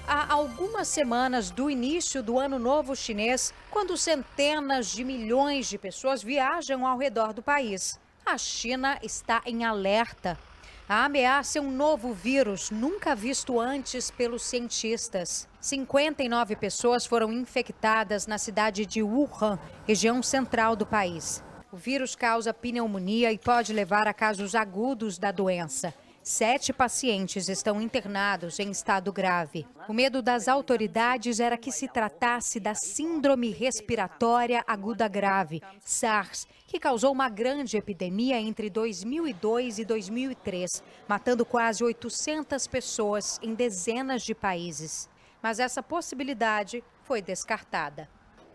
Há algumas semanas do início do Ano Novo Chinês, quando centenas de milhões de pessoas viajam ao redor do país, a China está em alerta. A ameaça é um novo vírus nunca visto antes pelos cientistas. 59 pessoas foram infectadas na cidade de Wuhan, região central do país. O vírus causa pneumonia e pode levar a casos agudos da doença. 7 pacientes estão internados em estado grave. O medo das autoridades era que se tratasse da Síndrome Respiratória Aguda Grave, SARS, que causou uma grande epidemia entre 2002 e 2003, matando quase 800 pessoas em dezenas de países. Mas essa possibilidade foi descartada.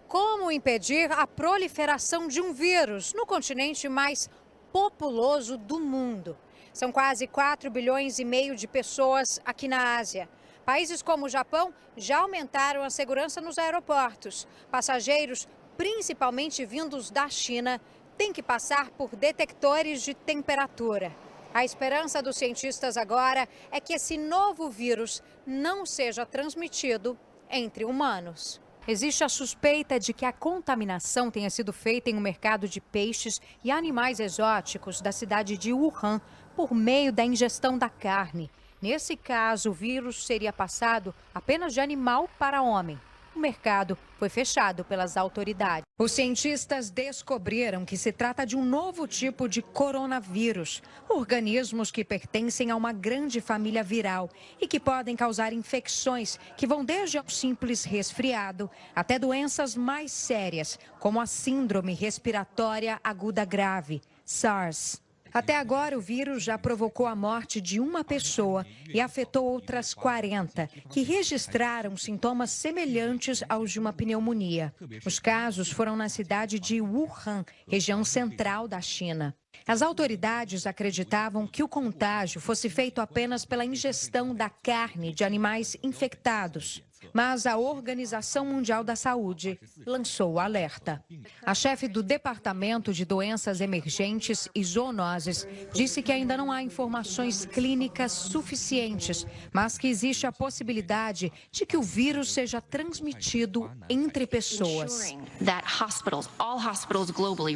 Como impedir a proliferação de um vírus no continente mais populoso do mundo? São quase 4 bilhões e meio de pessoas aqui na Ásia. Países como o Japão já aumentaram a segurança nos aeroportos. Passageiros, principalmente vindos da China, têm que passar por detectores de temperatura. A esperança dos cientistas agora é que esse novo vírus não seja transmitido entre humanos. Existe a suspeita de que a contaminação tenha sido feita em um mercado de peixes e animais exóticos da cidade de Wuhan por meio da ingestão da carne. Nesse caso, o vírus seria passado apenas de animal para homem. O mercado foi fechado pelas autoridades. Os cientistas descobriram que se trata de um novo tipo de coronavírus, organismos que pertencem a uma grande família viral e que podem causar infecções que vão desde um simples resfriado até doenças mais sérias, como a Síndrome Respiratória Aguda Grave, SARS. Até agora, o vírus já provocou a morte de uma pessoa e afetou outras 40, que registraram sintomas semelhantes aos de uma pneumonia. Os casos foram na cidade de Wuhan, região central da China. As autoridades acreditavam que o contágio fosse feito apenas pela ingestão da carne de animais infectados. Mas a Organização Mundial da Saúde lançou o alerta. A chefe do Departamento de Doenças Emergentes e Zoonoses disse que ainda não há informações clínicas suficientes, mas que existe a possibilidade de que o vírus seja transmitido entre pessoas.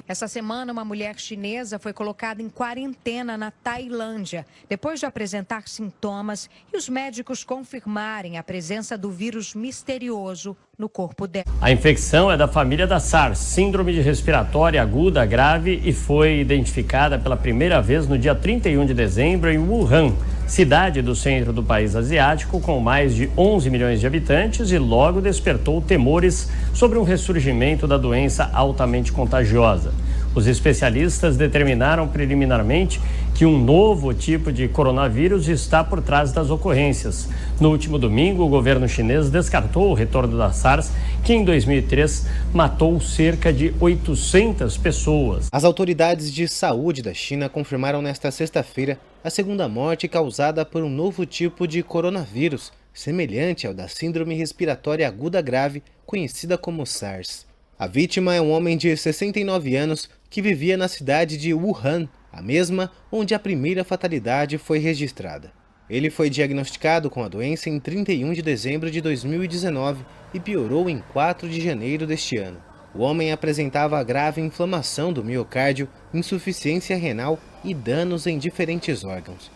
Essa semana, uma mulher chinesa foi colocada em quarentena na Tailândia, depois de apresentar sintomas e os médicos confirmarem a presença do vírus misterioso no corpo dela. A infecção é da família da SARS, Síndrome de Respiratória Aguda Grave, e foi identificada pela primeira vez no dia 31 de dezembro em Wuhan, cidade do centro do país asiático com mais de 11 milhões de habitantes, e logo despertou temores sobre um ressurgimento da doença altamente contagiosa. Os especialistas determinaram preliminarmente que um novo tipo de coronavírus está por trás das ocorrências. No último domingo, o governo chinês descartou o retorno da SARS, que em 2003 matou cerca de 800 pessoas. As autoridades de saúde da China confirmaram nesta sexta-feira a segunda morte causada por um novo tipo de coronavírus, semelhante ao da Síndrome Respiratória Aguda Grave, conhecida como SARS. A vítima é um homem de 69 anos que vivia na cidade de Wuhan, a mesma onde a primeira fatalidade foi registrada. Ele foi diagnosticado com a doença em 31 de dezembro de 2019 e piorou em 4 de janeiro deste ano. O homem apresentava grave inflamação do miocárdio, insuficiência renal e danos em diferentes órgãos.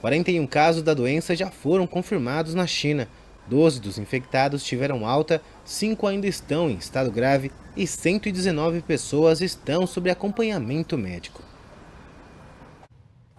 41 casos da doença já foram confirmados na China. 12 dos infectados tiveram alta, 5 ainda estão em estado grave e 119 pessoas estão sob acompanhamento médico.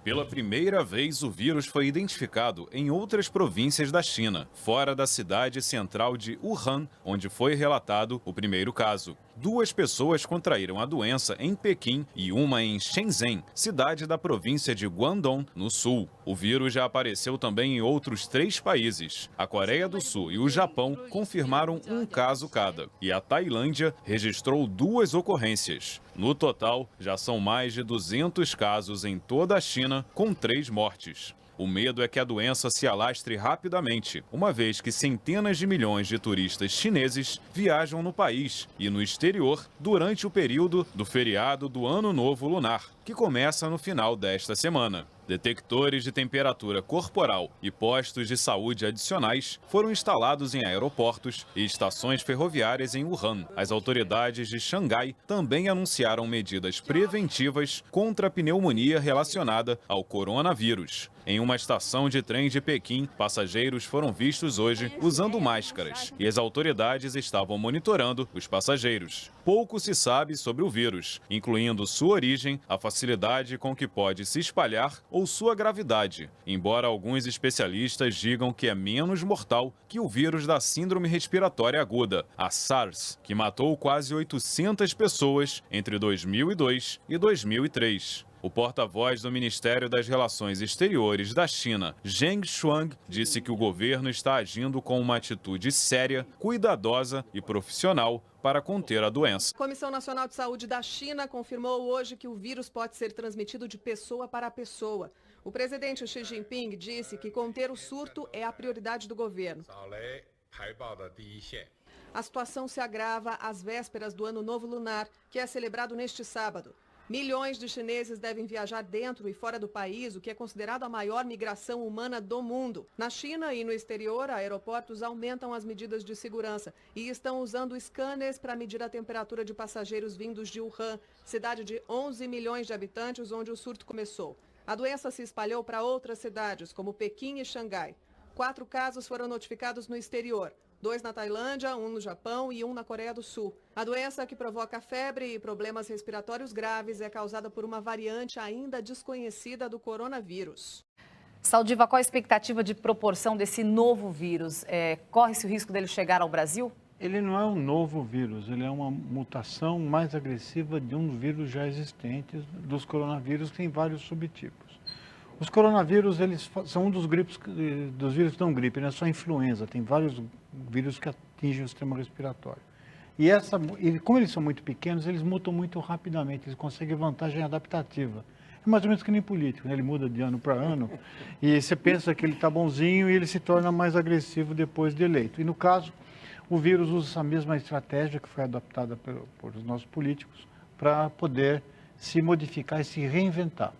Pela primeira vez, o vírus foi identificado em outras províncias da China, fora da cidade central de Wuhan, onde foi relatado o primeiro caso. 2 pessoas contraíram a doença em Pequim e uma em Shenzhen, cidade da província de Guangdong, no sul. O vírus já apareceu também em outros 3 países. A Coreia do Sul e o Japão confirmaram um caso cada, e a Tailândia registrou 2 ocorrências. No total, já são mais de 200 casos em toda a China, com 3 mortes. O medo é que a doença se alastre rapidamente, uma vez que centenas de milhões de turistas chineses viajam no país e no exterior durante o período do feriado do Ano Novo Lunar, que começa no final desta semana. Detectores de temperatura corporal e postos de saúde adicionais foram instalados em aeroportos e estações ferroviárias em Wuhan. As autoridades de Xangai também anunciaram medidas preventivas contra a pneumonia relacionada ao coronavírus. Em uma estação de trem de Pequim, passageiros foram vistos hoje usando máscaras e as autoridades estavam monitorando os passageiros. Pouco se sabe sobre o vírus, incluindo sua origem, a facilidade com que pode se espalhar ou sua gravidade, embora alguns especialistas digam que é menos mortal que o vírus da síndrome respiratória aguda, a SARS, que matou quase 800 pessoas entre 2002 e 2003. O porta-voz do Ministério das Relações Exteriores da China, Zheng Shuang, disse que o governo está agindo com uma atitude séria, cuidadosa e profissional para conter a doença. A Comissão Nacional de Saúde da China confirmou hoje que o vírus pode ser transmitido de pessoa para pessoa. O presidente Xi Jinping disse que conter o surto é a prioridade do governo. A situação se agrava às vésperas do Ano Novo Lunar, que é celebrado neste sábado. Milhões de chineses devem viajar dentro e fora do país, o que é considerado a maior migração humana do mundo. Na China e no exterior, aeroportos aumentam as medidas de segurança e estão usando scanners para medir a temperatura de passageiros vindos de Wuhan, cidade de 11 milhões de habitantes onde o surto começou. A doença se espalhou para outras cidades, como Pequim e Xangai. 4 casos foram notificados no exterior. 2 na Tailândia, 1 no Japão e 1 na Coreia do Sul. A doença que provoca febre e problemas respiratórios graves é causada por uma variante ainda desconhecida do coronavírus. Saldiva, qual a expectativa de proporção desse novo vírus? Corre-se o risco dele chegar ao Brasil? Ele não é um novo vírus, ele é uma mutação mais agressiva de um vírus já existente, dos coronavírus, que tem vários subtipos. Os coronavírus, eles são um dos vírus que dão gripe, não é só influenza, tem vários vírus que atingem o sistema respiratório. E como eles são muito pequenos, eles mutam muito rapidamente, eles conseguem vantagem adaptativa. É mais ou menos que nem político, né? Ele muda de ano para ano e você pensa que ele está bonzinho e ele se torna mais agressivo depois de eleito. E no caso, o vírus usa essa mesma estratégia que foi adaptada por os nossos políticos para poder se modificar e se reinventar.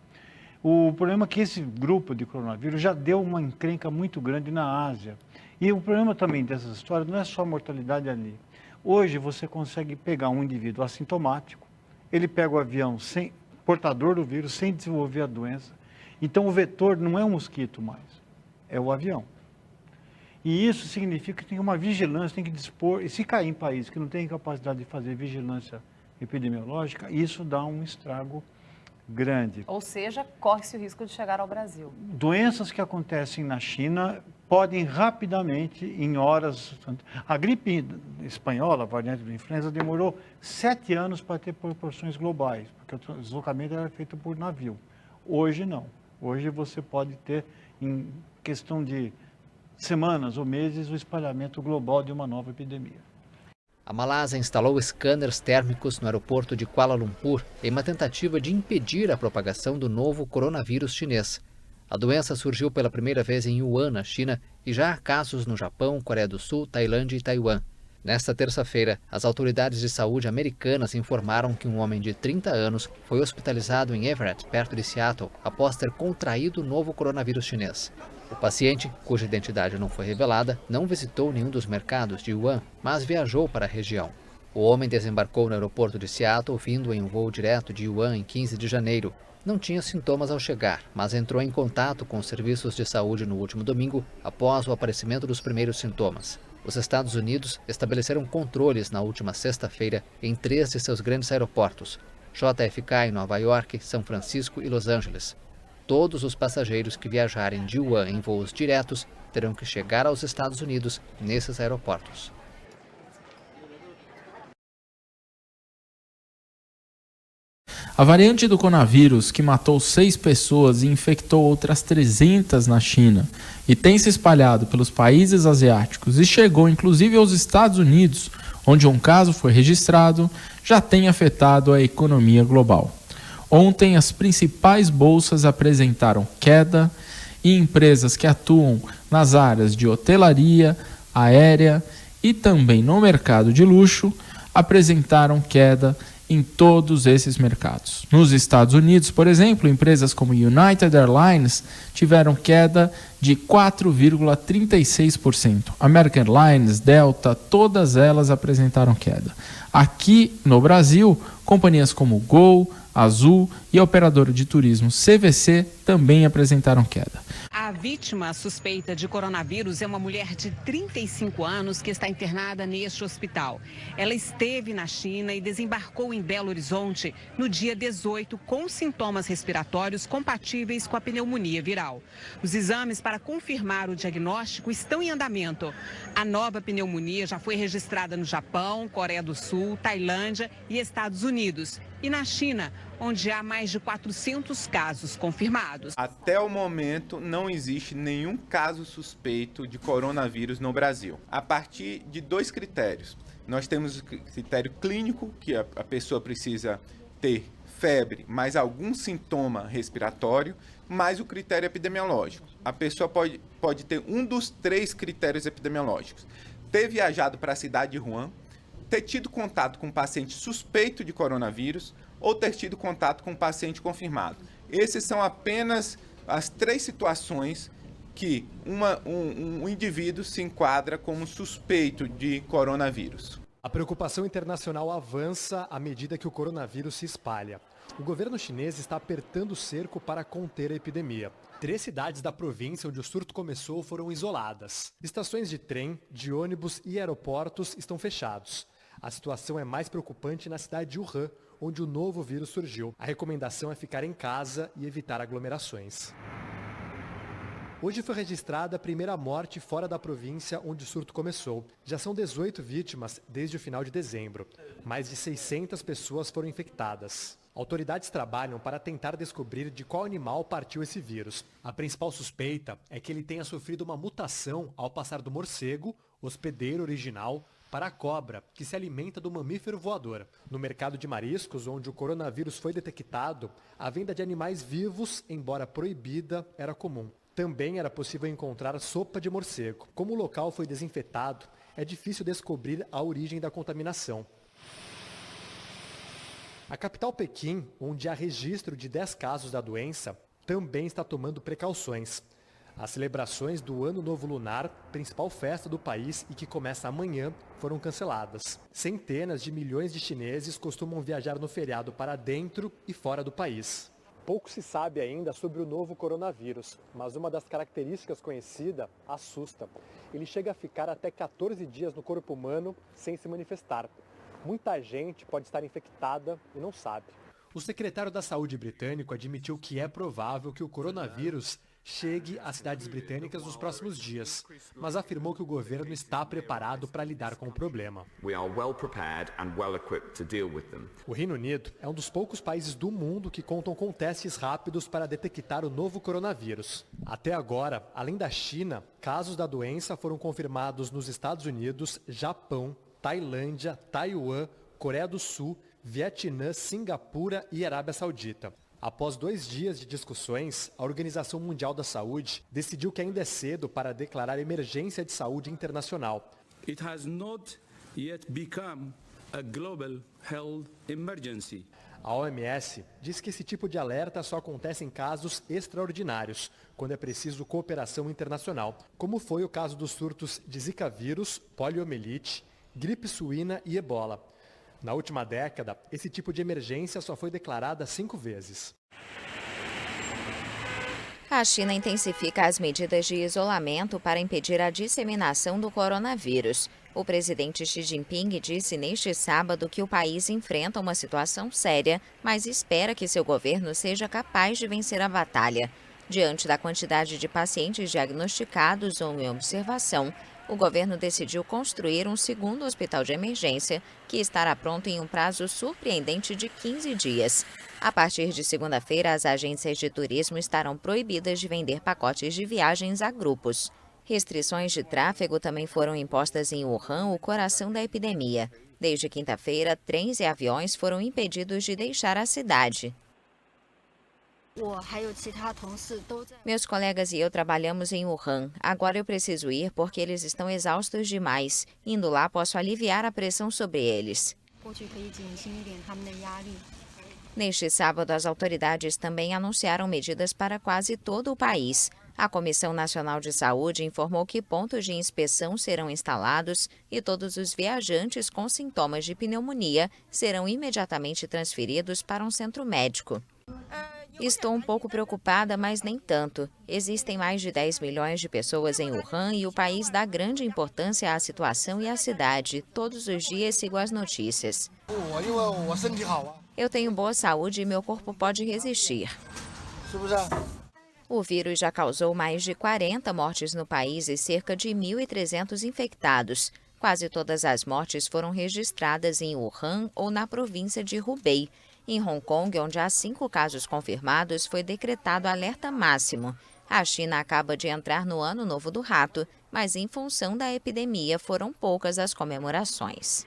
O problema é que esse grupo de coronavírus já deu uma encrenca muito grande na Ásia. E o problema também dessas histórias não é só a mortalidade ali. Hoje você consegue pegar um indivíduo assintomático, ele pega o avião sem portador do vírus, sem desenvolver a doença. Então o vetor não é um mosquito mais, é o avião. E isso significa que tem uma vigilância, tem que dispor, e se cair em país que não tem capacidade de fazer vigilância epidemiológica, isso dá um estrago grande. Ou seja, corre-se o risco de chegar ao Brasil. Doenças que acontecem na China podem rapidamente, em horas... A gripe espanhola, a variante da influenza, demorou 7 anos para ter proporções globais, porque o deslocamento era feito por navio. Hoje não. Hoje você pode ter, em questão de semanas ou meses, o espalhamento global de uma nova epidemia. A Malásia instalou scanners térmicos no aeroporto de Kuala Lumpur em uma tentativa de impedir a propagação do novo coronavírus chinês. A doença surgiu pela primeira vez em Wuhan, na China, e já há casos no Japão, Coreia do Sul, Tailândia e Taiwan. Nesta terça-feira, as autoridades de saúde americanas informaram que um homem de 30 anos foi hospitalizado em Everett, perto de Seattle, após ter contraído o novo coronavírus chinês. O paciente, cuja identidade não foi revelada, não visitou nenhum dos mercados de Wuhan, mas viajou para a região. O homem desembarcou no aeroporto de Seattle, vindo em um voo direto de Wuhan em 15 de janeiro. Não tinha sintomas ao chegar, mas entrou em contato com os serviços de saúde no último domingo, após o aparecimento dos primeiros sintomas. Os Estados Unidos estabeleceram controles na última sexta-feira em 3 de seus grandes aeroportos, JFK em Nova York, São Francisco e Los Angeles. Todos os passageiros que viajarem de Wuhan em voos diretos terão que chegar aos Estados Unidos nesses aeroportos. A variante do coronavírus, que matou 6 pessoas e infectou outras 300 na China, e tem se espalhado pelos países asiáticos e chegou inclusive aos Estados Unidos, onde um caso foi registrado, já tem afetado a economia global. Ontem, as principais bolsas apresentaram queda e empresas que atuam nas áreas de hotelaria, aérea e também no mercado de luxo apresentaram queda em todos esses mercados. Nos Estados Unidos, por exemplo, empresas como United Airlines tiveram queda de 4,36%. American Airlines, Delta, todas elas apresentaram queda. Aqui no Brasil, companhias como Gol, Azul e a operadora de turismo CVC também apresentaram queda. A vítima suspeita de coronavírus é uma mulher de 35 anos que está internada neste hospital. Ela esteve na China e desembarcou em Belo Horizonte no dia 18 com sintomas respiratórios compatíveis com a pneumonia viral. Os exames para confirmar o diagnóstico estão em andamento. A nova pneumonia já foi registrada no Japão, Coreia do Sul, Tailândia e Estados Unidos. E na China, onde há mais de 400 casos confirmados. Até o momento, não existe nenhum caso suspeito de coronavírus no Brasil. A partir de 2 critérios. Nós temos o critério clínico, que a pessoa precisa ter febre, mais algum sintoma respiratório, mais o critério epidemiológico. A pessoa pode ter um dos 3 critérios epidemiológicos. Ter viajado para a cidade de Wuhan, ter tido contato com um paciente suspeito de coronavírus ou ter tido contato com um paciente confirmado. Esses são apenas as 3 situações que um indivíduo se enquadra como suspeito de coronavírus. A preocupação internacional avança à medida que o coronavírus se espalha. O governo chinês está apertando o cerco para conter a epidemia. 3 cidades da província onde o surto começou foram isoladas. Estações de trem, de ônibus e aeroportos estão fechados. A situação é mais preocupante na cidade de Wuhan, onde o novo vírus surgiu. A recomendação é ficar em casa e evitar aglomerações. Hoje foi registrada a primeira morte fora da província onde o surto começou. Já são 18 vítimas desde o final de dezembro. Mais de 600 pessoas foram infectadas. Autoridades trabalham para tentar descobrir de qual animal partiu esse vírus. A principal suspeita é que ele tenha sofrido uma mutação ao passar do morcego, hospedeiro original, para a cobra, que se alimenta do mamífero voador. No mercado de mariscos, onde o coronavírus foi detectado, a venda de animais vivos, embora proibida, era comum. Também era possível encontrar sopa de morcego. Como o local foi desinfetado, é difícil descobrir a origem da contaminação. A capital Pequim, onde há registro de 10 casos da doença, também está tomando precauções. As celebrações do Ano Novo Lunar, principal festa do país e que começa amanhã, foram canceladas. Centenas de milhões de chineses costumam viajar no feriado para dentro e fora do país. Pouco se sabe ainda sobre o novo coronavírus, mas uma das características conhecida assusta. Ele chega a ficar até 14 dias no corpo humano sem se manifestar. Muita gente pode estar infectada e não sabe. O secretário da Saúde britânico admitiu que é provável que o coronavírus chegue às cidades britânicas nos próximos dias, mas afirmou que o governo está preparado para lidar com o problema. O Reino Unido é um dos poucos países do mundo que contam com testes rápidos para detectar o novo coronavírus. Até agora, além da China, casos da doença foram confirmados nos Estados Unidos, Japão, Tailândia, Taiwan, Coreia do Sul, Vietnã, Singapura e Arábia Saudita. Após 2 dias de discussões, a Organização Mundial da Saúde decidiu que ainda é cedo para declarar emergência de saúde internacional. It has not yet become a global health emergency. A OMS diz que esse tipo de alerta só acontece em casos extraordinários, quando é preciso cooperação internacional, como foi o caso dos surtos de Zika vírus, poliomielite, gripe suína e ebola. Na última década, esse tipo de emergência só foi declarada 5 vezes. A China intensifica as medidas de isolamento para impedir a disseminação do coronavírus. O presidente Xi Jinping disse neste sábado que o país enfrenta uma situação séria, mas espera que seu governo seja capaz de vencer a batalha. Diante da quantidade de pacientes diagnosticados ou em observação, o governo decidiu construir um 2º hospital de emergência, que estará pronto em um prazo surpreendente de 15 dias. A partir de segunda-feira, as agências de turismo estarão proibidas de vender pacotes de viagens a grupos. Restrições de tráfego também foram impostas em Wuhan, o coração da epidemia. Desde quinta-feira, trens e aviões foram impedidos de deixar a cidade. Meus colegas e eu trabalhamos em Wuhan. Agora eu preciso ir porque eles estão exaustos demais. Indo lá, posso aliviar a pressão sobre eles. Neste sábado, as autoridades também anunciaram medidas para quase todo o país. A Comissão Nacional de Saúde informou que pontos de inspeção serão instalados e todos os viajantes com sintomas de pneumonia serão imediatamente transferidos para um centro médico. Estou um pouco preocupada, mas nem tanto. Existem mais de 10 milhões de pessoas em Wuhan e o país dá grande importância à situação e à cidade. Todos os dias sigo as notícias. Eu tenho boa saúde e meu corpo pode resistir. O vírus já causou mais de 40 mortes no país e cerca de 1.300 infectados. Quase todas as mortes foram registradas em Wuhan ou na província de Hubei. Em Hong Kong, onde há 5 casos confirmados, foi decretado alerta máximo. A China acaba de entrar no Ano Novo do Rato, mas em função da epidemia foram poucas as comemorações.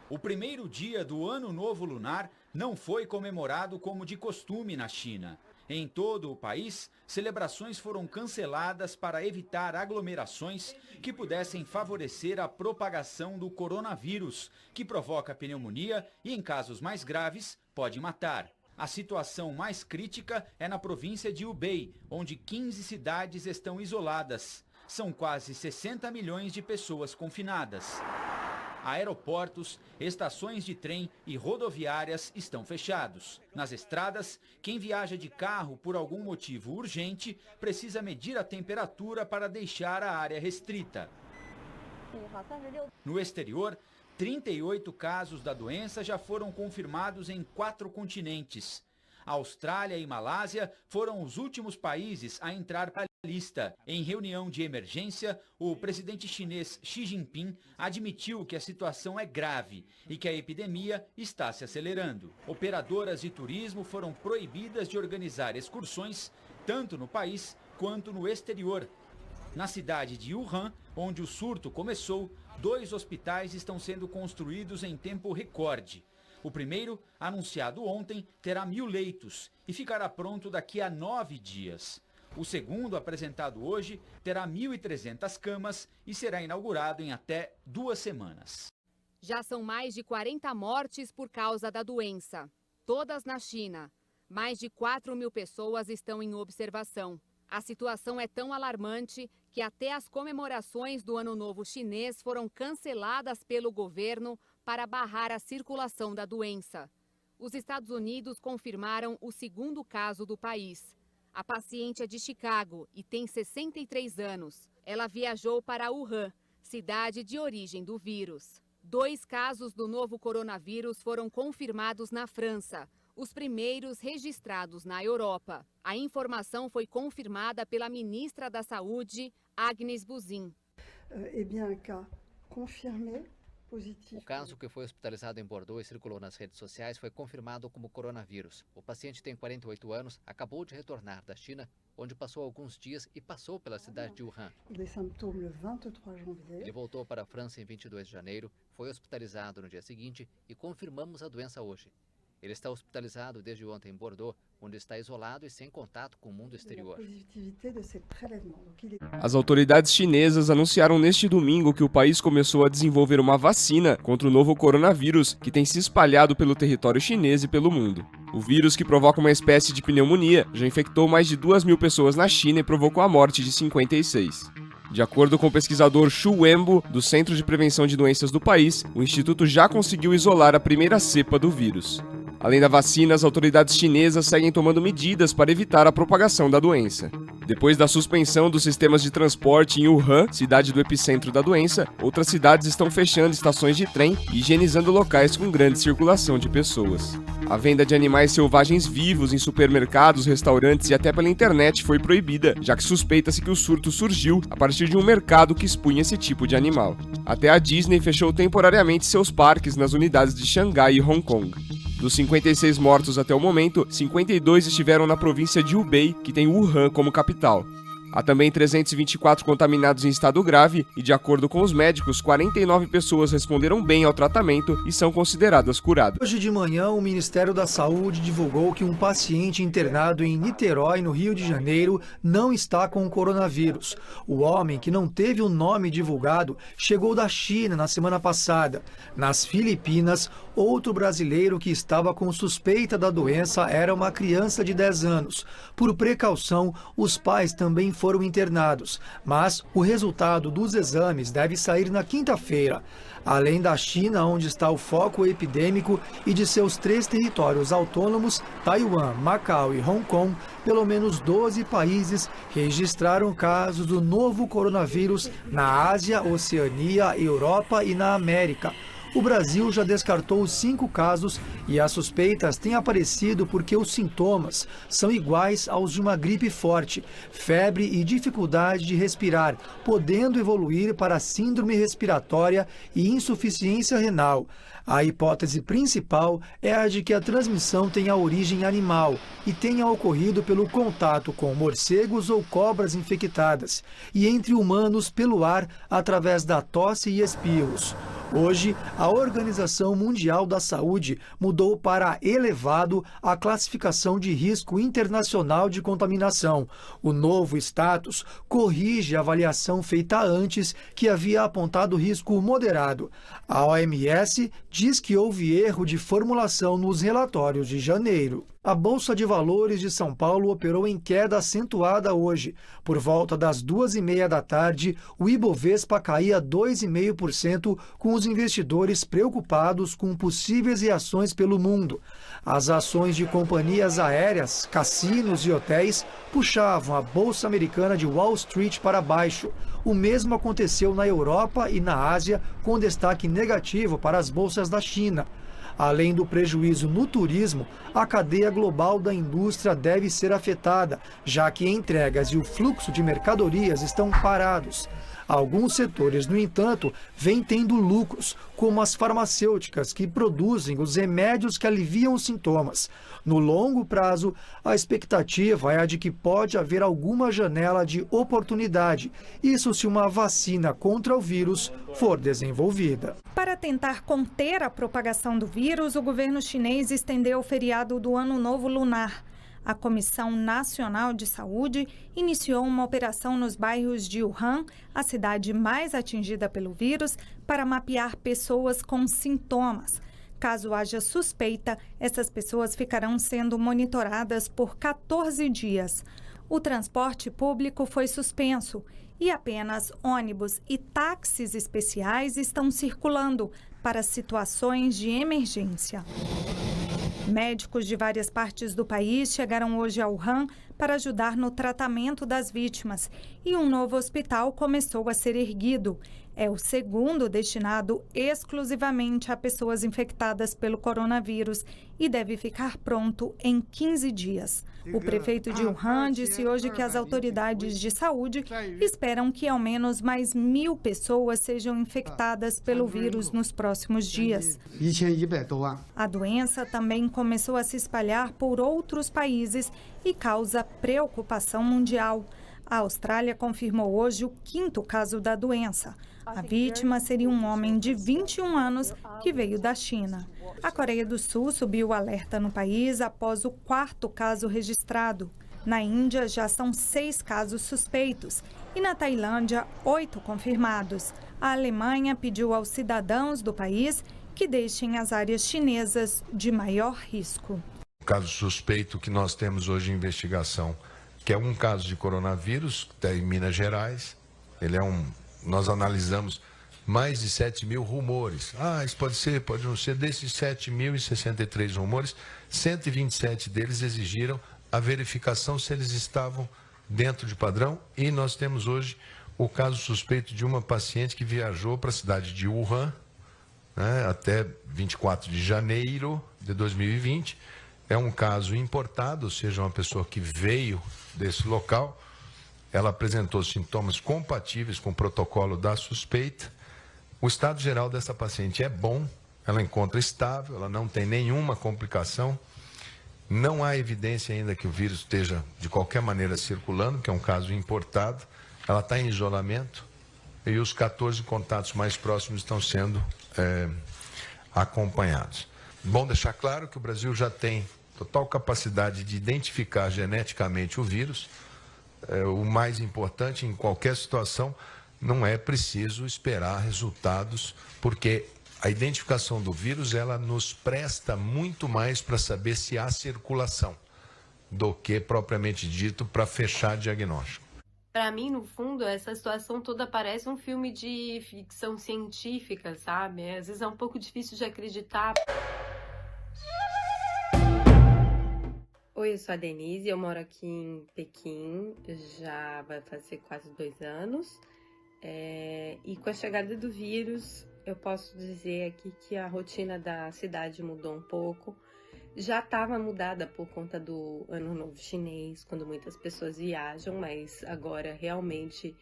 O primeiro dia do Ano Novo Lunar não foi comemorado como de costume na China. Em todo o país, celebrações foram canceladas para evitar aglomerações que pudessem favorecer a propagação do coronavírus, que provoca pneumonia e, em casos mais graves, pode matar. A situação mais crítica é na província de Hubei, onde 15 cidades estão isoladas. São quase 60 milhões de pessoas confinadas. Aeroportos, estações de trem e rodoviárias estão fechados. Nas estradas, quem viaja de carro por algum motivo urgente precisa medir a temperatura para deixar a área restrita. No exterior, 38 casos da doença já foram confirmados em 4 continentes. Austrália e Malásia foram os últimos países a entrar para a lista. Em reunião de emergência, o presidente chinês Xi Jinping admitiu que a situação é grave e que a epidemia está se acelerando. Operadoras de turismo foram proibidas de organizar excursões, tanto no país quanto no exterior. Na cidade de Wuhan, onde o surto começou, 2 hospitais estão sendo construídos em tempo recorde. O primeiro, anunciado ontem, terá 1.000 leitos e ficará pronto daqui a 9 dias. O segundo, apresentado hoje, terá 1.300 camas e será inaugurado em até 2 semanas. Já são mais de 40 mortes por causa da doença, todas na China. Mais de 4.000 pessoas estão em observação. A situação é tão alarmante que até as comemorações do Ano Novo Chinês foram canceladas pelo governo para barrar a circulação da doença. Os Estados Unidos confirmaram o segundo caso do país. A paciente é de Chicago e tem 63 anos. Ela viajou para Wuhan, cidade de origem do vírus. 2 casos do novo coronavírus foram confirmados na França, os primeiros registrados na Europa. A informação foi confirmada pela ministra da Saúde, Agnès Buzyn. O caso, que foi hospitalizado em Bordeaux e circulou nas redes sociais, foi confirmado como coronavírus. O paciente tem 48 anos, acabou de retornar da China, onde passou alguns dias e passou pela cidade de Wuhan. Ele voltou para a França em 22 de janeiro, foi hospitalizado no dia seguinte e confirmamos a doença hoje. Ele está hospitalizado desde ontem em Bordeaux, onde está isolado e sem contato com o mundo exterior. As autoridades chinesas anunciaram neste domingo que o país começou a desenvolver uma vacina contra o novo coronavírus, que tem se espalhado pelo território chinês e pelo mundo. O vírus, que provoca uma espécie de pneumonia, já infectou mais de 2.000 pessoas na China e provocou a morte de 56. De acordo com o pesquisador Xu Wenbo, do Centro de Prevenção de Doenças do país, o instituto já conseguiu isolar a primeira cepa do vírus. Além da vacina, as autoridades chinesas seguem tomando medidas para evitar a propagação da doença. Depois da suspensão dos sistemas de transporte em Wuhan, cidade do epicentro da doença, outras cidades estão fechando estações de trem e higienizando locais com grande circulação de pessoas. A venda de animais selvagens vivos em supermercados, restaurantes e até pela internet foi proibida, já que suspeita-se que o surto surgiu a partir de um mercado que expunha esse tipo de animal. Até a Disney fechou temporariamente seus parques nas unidades de Xangai e Hong Kong. Dos 56 mortos até o momento, 52 estiveram na província de Hubei, que tem Wuhan como capital. Há também 324 contaminados em estado grave e, de acordo com os médicos, 49 pessoas responderam bem ao tratamento e são consideradas curadas. Hoje de manhã, o Ministério da Saúde divulgou que um paciente internado em Niterói, no Rio de Janeiro, não está com o coronavírus. O homem, que não teve o nome divulgado, chegou da China na semana passada. Nas Filipinas, outro brasileiro que estava com suspeita da doença era uma criança de 10 anos. Por precaução, os pais também foram internados, mas o resultado dos exames deve sair na quinta-feira. Além da China, onde está o foco epidêmico, e de seus 3 territórios autônomos, Taiwan, Macau e Hong Kong, pelo menos 12 países registraram casos do novo coronavírus na Ásia, Oceania, Europa e na América. O Brasil já descartou 5 casos e as suspeitas têm aparecido porque os sintomas são iguais aos de uma gripe forte, febre e dificuldade de respirar, podendo evoluir para síndrome respiratória e insuficiência renal. A hipótese principal é a de que a transmissão tenha origem animal e tenha ocorrido pelo contato com morcegos ou cobras infectadas e entre humanos pelo ar através da tosse e espirros. Hoje, a Organização Mundial da Saúde mudou para elevado a classificação de risco internacional de contaminação. O novo status corrige a avaliação feita antes, que havia apontado risco moderado. A OMS diz que houve erro de formulação nos relatórios de janeiro. A Bolsa de Valores de São Paulo operou em queda acentuada hoje. Por volta das 2h30 da tarde, o Ibovespa caía 2,5%, com os investidores preocupados com possíveis reações pelo mundo. As ações de companhias aéreas, cassinos e hotéis puxavam a Bolsa Americana de Wall Street para baixo. O mesmo aconteceu na Europa e na Ásia, com destaque negativo para as bolsas da China. Além do prejuízo no turismo, a cadeia global da indústria deve ser afetada, já que entregas e o fluxo de mercadorias estão parados. Alguns setores, no entanto, vêm tendo lucros, como as farmacêuticas, que produzem os remédios que aliviam os sintomas. No longo prazo, a expectativa é a de que pode haver alguma janela de oportunidade, isso se uma vacina contra o vírus for desenvolvida. Para tentar conter a propagação do vírus, o governo chinês estendeu o feriado do Ano Novo Lunar. A Comissão Nacional de Saúde iniciou uma operação nos bairros de Wuhan, a cidade mais atingida pelo vírus, para mapear pessoas com sintomas. Caso haja suspeita, essas pessoas ficarão sendo monitoradas por 14 dias. O transporte público foi suspenso e apenas ônibus e táxis especiais estão circulando para situações de emergência. Médicos de várias partes do país chegaram hoje a Wuhan para ajudar no tratamento das vítimas e um novo hospital começou a ser erguido. É o segundo destinado exclusivamente a pessoas infectadas pelo coronavírus e deve ficar pronto em 15 dias. O prefeito de Wuhan disse hoje que as autoridades de saúde esperam que ao menos mais 1.000 pessoas sejam infectadas pelo vírus nos próximos dias. A doença também começou a se espalhar por outros países e causa preocupação mundial. A Austrália confirmou hoje o 5º caso da doença. A vítima seria um homem de 21 anos que veio da China. A Coreia do Sul subiu o alerta no país após o 4º caso registrado. Na Índia já são 6 casos suspeitos e na Tailândia 8 confirmados. A Alemanha pediu aos cidadãos do país que deixem as áreas chinesas de maior risco. O caso suspeito que nós temos hoje em investigação, que é um caso de coronavírus, que está em Minas Gerais. Nós analisamos mais de 7.000 rumores. Isso pode ser, pode não ser. Desses 7.063 rumores, 127 deles exigiram a verificação se eles estavam dentro de padrão. E nós temos hoje o caso suspeito de uma paciente que viajou para a cidade de Wuhan, até 24 de janeiro de 2020. É um caso importado, ou seja, uma pessoa que veio desse local. Ela apresentou sintomas compatíveis com o protocolo da suspeita. O estado geral dessa paciente é bom, ela encontra estável, ela não tem nenhuma complicação Não há evidência ainda que o vírus esteja, de qualquer maneira, circulando, que é um caso importado. Ela está em isolamento e os 14 contatos mais próximos estão sendo acompanhados. Bom deixar claro que o Brasil já tem total capacidade de identificar geneticamente o vírus. O mais importante em qualquer situação não é preciso esperar resultados, porque a identificação do vírus ela nos presta muito mais para saber se há circulação do que propriamente dito para fechar diagnóstico. Para mim, no fundo, essa situação toda parece um filme de ficção científica, sabe? Às vezes é um pouco difícil de acreditar. Oi, eu sou a Denise, eu moro aqui em Pequim, já vai fazer quase 2 anos. E com a chegada do vírus, eu posso dizer aqui que a rotina da cidade mudou um pouco. Já estava mudada por conta do Ano Novo Chinês, quando muitas pessoas viajam, mas agora realmente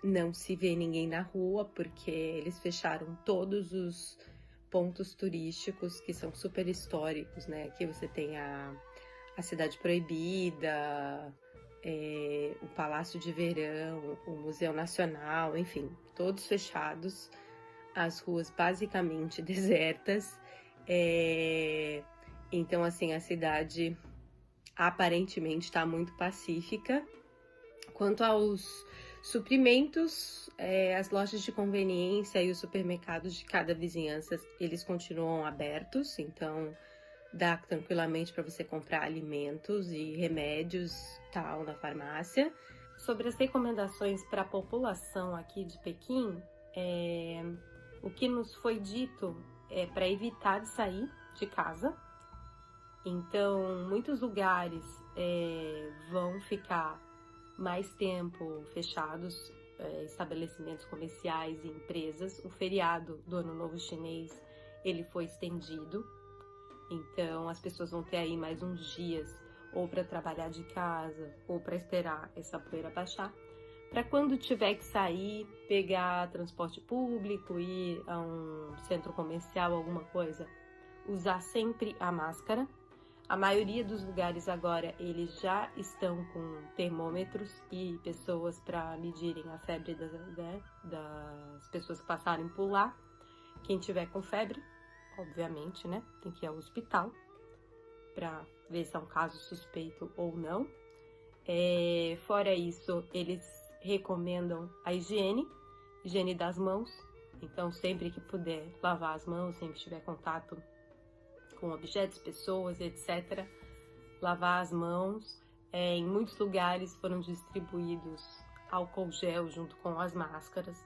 não se vê ninguém na rua, porque eles fecharam todos os pontos turísticos que são super históricos, né? Aqui você tem a Cidade Proibida, o Palácio de Verão, o Museu Nacional, enfim, todos fechados, as ruas basicamente desertas. Então, assim, a cidade aparentemente está muito pacífica. Quanto aos suprimentos, as lojas de conveniência e os supermercados de cada vizinhança, eles continuam abertos, então dá tranquilamente para você comprar alimentos e remédios tal na farmácia. Sobre as recomendações para a população aqui de Pequim, o que nos foi dito é para evitar de sair de casa. Então, muitos lugares vão ficar mais tempo fechados, estabelecimentos comerciais e empresas. O feriado do Ano Novo Chinês, ele foi estendido. Então, as pessoas vão ter aí mais uns dias, ou para trabalhar de casa, ou para esperar essa poeira baixar. Para quando tiver que sair, pegar transporte público, ir a um centro comercial, alguma coisa, usar sempre a máscara. A maioria dos lugares agora, eles já estão com termômetros e pessoas para medirem a febre das pessoas que passarem por lá. Quem tiver com febre, obviamente, né, tem que ir ao hospital para ver se é um caso suspeito ou não. Fora isso, eles recomendam a higiene das mãos. Então, sempre que puder lavar as mãos, sempre que tiver contato com objetos, pessoas, etc., lavar as mãos. Em muitos lugares foram distribuídos álcool gel junto com as máscaras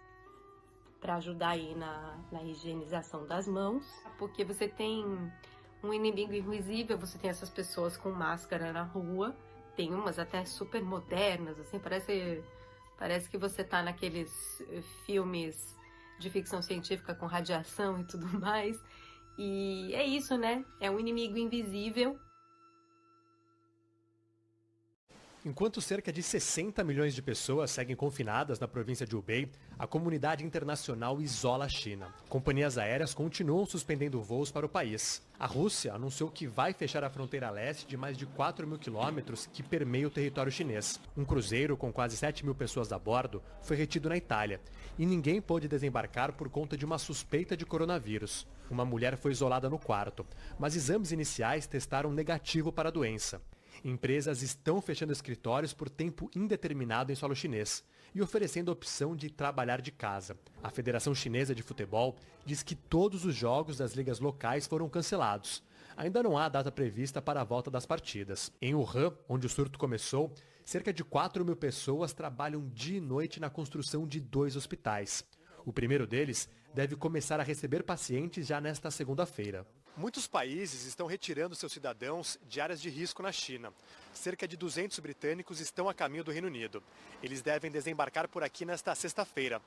para ajudar aí na higienização das mãos, porque você tem um inimigo invisível, você tem essas pessoas com máscara na rua, tem umas até super modernas, assim, parece que você tá naqueles filmes de ficção científica com radiação e tudo mais. E é isso, né? É um inimigo invisível. Enquanto cerca de 60 milhões de pessoas seguem confinadas na província de Hubei, a comunidade internacional isola a China. Companhias aéreas continuam suspendendo voos para o país. A Rússia anunciou que vai fechar a fronteira leste de mais de 4 mil quilômetros que permeia o território chinês. Um cruzeiro com quase 7 mil pessoas a bordo foi retido na Itália e ninguém pôde desembarcar por conta de uma suspeita de coronavírus. Uma mulher foi isolada no quarto, mas exames iniciais testaram negativo para a doença. Empresas estão fechando escritórios por tempo indeterminado em solo chinês e oferecendo a opção de trabalhar de casa. A Federação Chinesa de Futebol diz que todos os jogos das ligas locais foram cancelados. Ainda não há data prevista para a volta das partidas. Em Wuhan, onde o surto começou, cerca de 4 mil pessoas trabalham dia e noite na construção de 2 hospitais. O primeiro deles deve começar a receber pacientes já nesta segunda-feira. Muitos países estão retirando seus cidadãos de áreas de risco na China. Cerca de 200 britânicos estão a caminho do Reino Unido. Eles devem desembarcar por aqui nesta sexta-feira.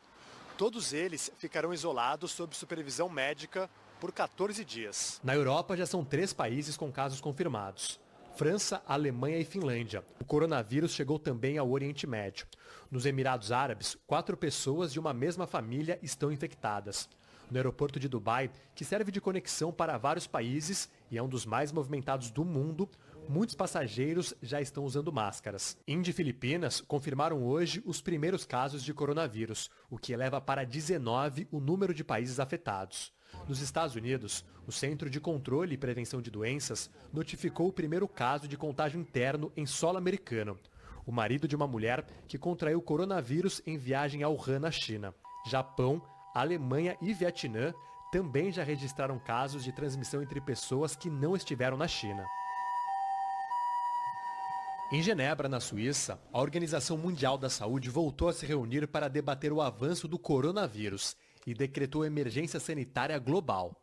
Todos eles ficarão isolados sob supervisão médica por 14 dias. Na Europa já são 3 países com casos confirmados: França, Alemanha e Finlândia. O coronavírus chegou também ao Oriente Médio. Nos Emirados Árabes, 4 pessoas de uma mesma família estão infectadas. no aeroporto de Dubai, que serve de conexão para vários países e é um dos mais movimentados do mundo, muitos passageiros já estão usando máscaras. Índia e Filipinas confirmaram hoje os primeiros casos de coronavírus, o que eleva para 19 o número de países afetados. Nos Estados Unidos, o Centro de Controle e Prevenção de Doenças notificou o primeiro caso de contágio interno em solo americano. O marido de uma mulher que contraiu coronavírus em viagem a Wuhan, na China. Japão, Alemanha e Vietnã também já registraram casos de transmissão entre pessoas que não estiveram na China. Em Genebra, na Suíça, a Organização Mundial da Saúde voltou a se reunir para debater o avanço do coronavírus e decretou emergência sanitária global.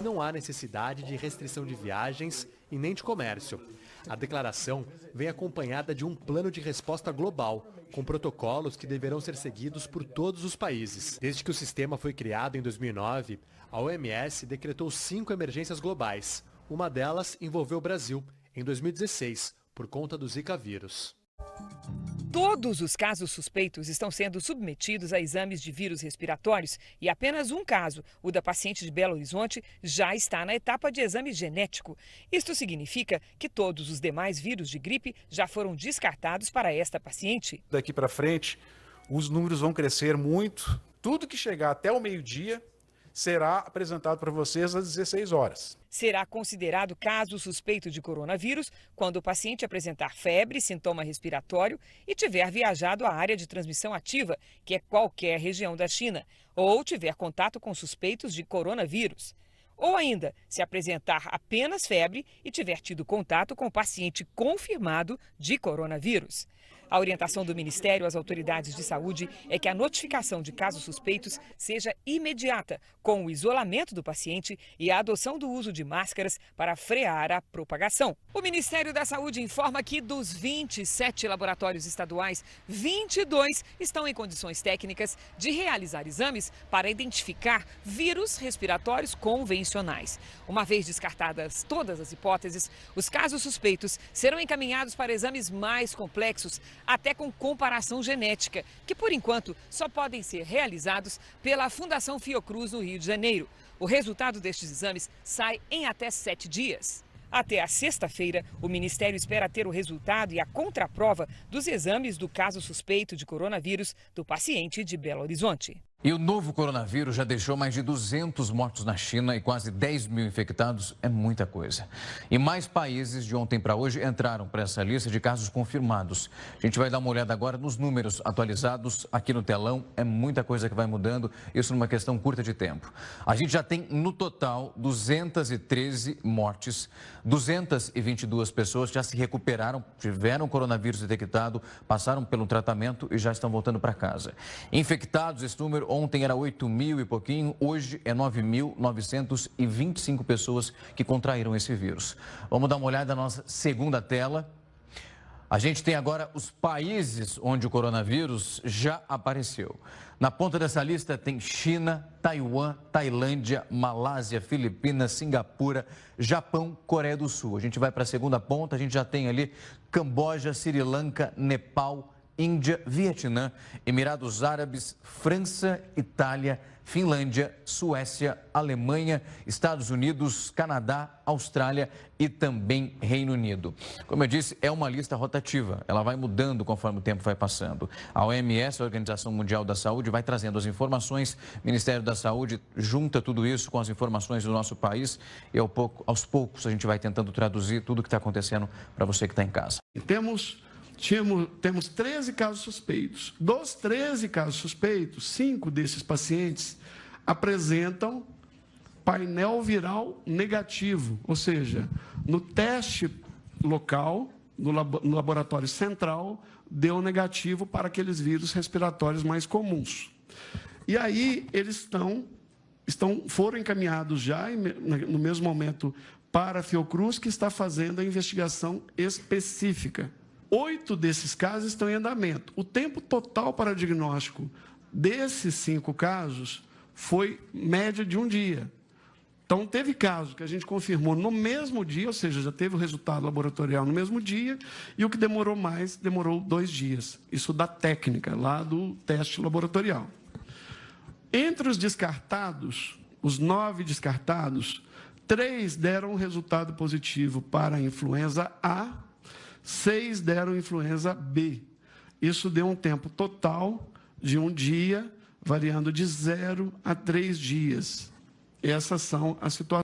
Não há necessidade de restrição de viagens e nem de comércio. A declaração vem acompanhada de um plano de resposta global, com protocolos que deverão ser seguidos por todos os países. Desde que o sistema foi criado em 2009, a OMS decretou 5 emergências globais. Uma delas envolveu o Brasil, em 2016, por conta do Zika vírus. Todos os casos suspeitos estão sendo submetidos a exames de vírus respiratórios e apenas um caso, o da paciente de Belo Horizonte, já está na etapa de exame genético. Isto significa que todos os demais vírus de gripe já foram descartados para esta paciente. Daqui para frente, os números vão crescer muito. Tudo que chegar até o meio-dia será apresentado para vocês às 16 horas. Será considerado caso suspeito de coronavírus quando o paciente apresentar febre, sintoma respiratório e tiver viajado à área de transmissão ativa, que é qualquer região da China, ou tiver contato com suspeitos de coronavírus. Ou ainda, se apresentar apenas febre e tiver tido contato com o paciente confirmado de coronavírus. A orientação do Ministério às autoridades de saúde é que a notificação de casos suspeitos seja imediata, com o isolamento do paciente e a adoção do uso de máscaras para frear a propagação. O Ministério da Saúde informa que dos 27 laboratórios estaduais, 22 estão em condições técnicas de realizar exames para identificar vírus respiratórios convencionais. Uma vez descartadas todas as hipóteses, os casos suspeitos serão encaminhados para exames mais complexos, até com comparação genética, que por enquanto só podem ser realizados pela Fundação Fiocruz no Rio de Janeiro. O resultado destes exames sai em até 7 dias. Até a sexta-feira, o Ministério espera ter o resultado e a contraprova dos exames do caso suspeito de coronavírus do paciente de Belo Horizonte. E o novo coronavírus já deixou mais de 200 mortos na China e quase 10 mil infectados. É muita coisa. E mais países de ontem para hoje entraram para essa lista de casos confirmados. A gente vai dar uma olhada agora nos números atualizados aqui no telão. É muita coisa que vai mudando, isso numa questão curta de tempo. A gente já tem no total 213 mortes, 222 pessoas já se recuperaram, tiveram coronavírus detectado, passaram pelo tratamento e já estão voltando para casa. Infectados, esse número ontem era 8.000 e pouquinho, hoje é 9.925 pessoas que contraíram esse vírus. Vamos dar uma olhada na nossa segunda tela. A gente tem agora os países onde o coronavírus já apareceu. Na ponta dessa lista tem China, Taiwan, Tailândia, Malásia, Filipinas, Singapura, Japão, Coreia do Sul. A gente vai para a segunda ponta, a gente já tem ali Camboja, Sri Lanka, Nepal, Índia, Vietnã, Emirados Árabes, França, Itália, Finlândia, Suécia, Alemanha, Estados Unidos, Canadá, Austrália e também Reino Unido. Como eu disse, é uma lista rotativa, ela vai mudando conforme o tempo vai passando. A OMS, a Organização Mundial da Saúde, vai trazendo as informações, o Ministério da Saúde junta tudo isso com as informações do nosso país e aos poucos a gente vai tentando traduzir tudo o que está acontecendo para você que está em casa. Temos 13 casos suspeitos. Dos 13 casos suspeitos, 5 desses pacientes apresentam painel viral negativo, ou seja, no teste local, no laboratório central, deu negativo para aqueles vírus respiratórios mais comuns. E aí eles foram encaminhados já, no mesmo momento, para a Fiocruz, que está fazendo a investigação específica. 8 desses casos estão em andamento. O tempo total para diagnóstico desses 5 casos foi média de 1 dia. Então, teve caso que a gente confirmou no mesmo dia, ou seja, já teve o resultado laboratorial no mesmo dia, e o que demorou mais, demorou 2 dias. Isso da técnica, lá do teste laboratorial. Entre os descartados, os 9 descartados, 3 deram resultado positivo para a influenza A, 6 deram influenza B. Isso deu um tempo total de 1 dia, variando de 0 a 3 dias. Essas são as situações.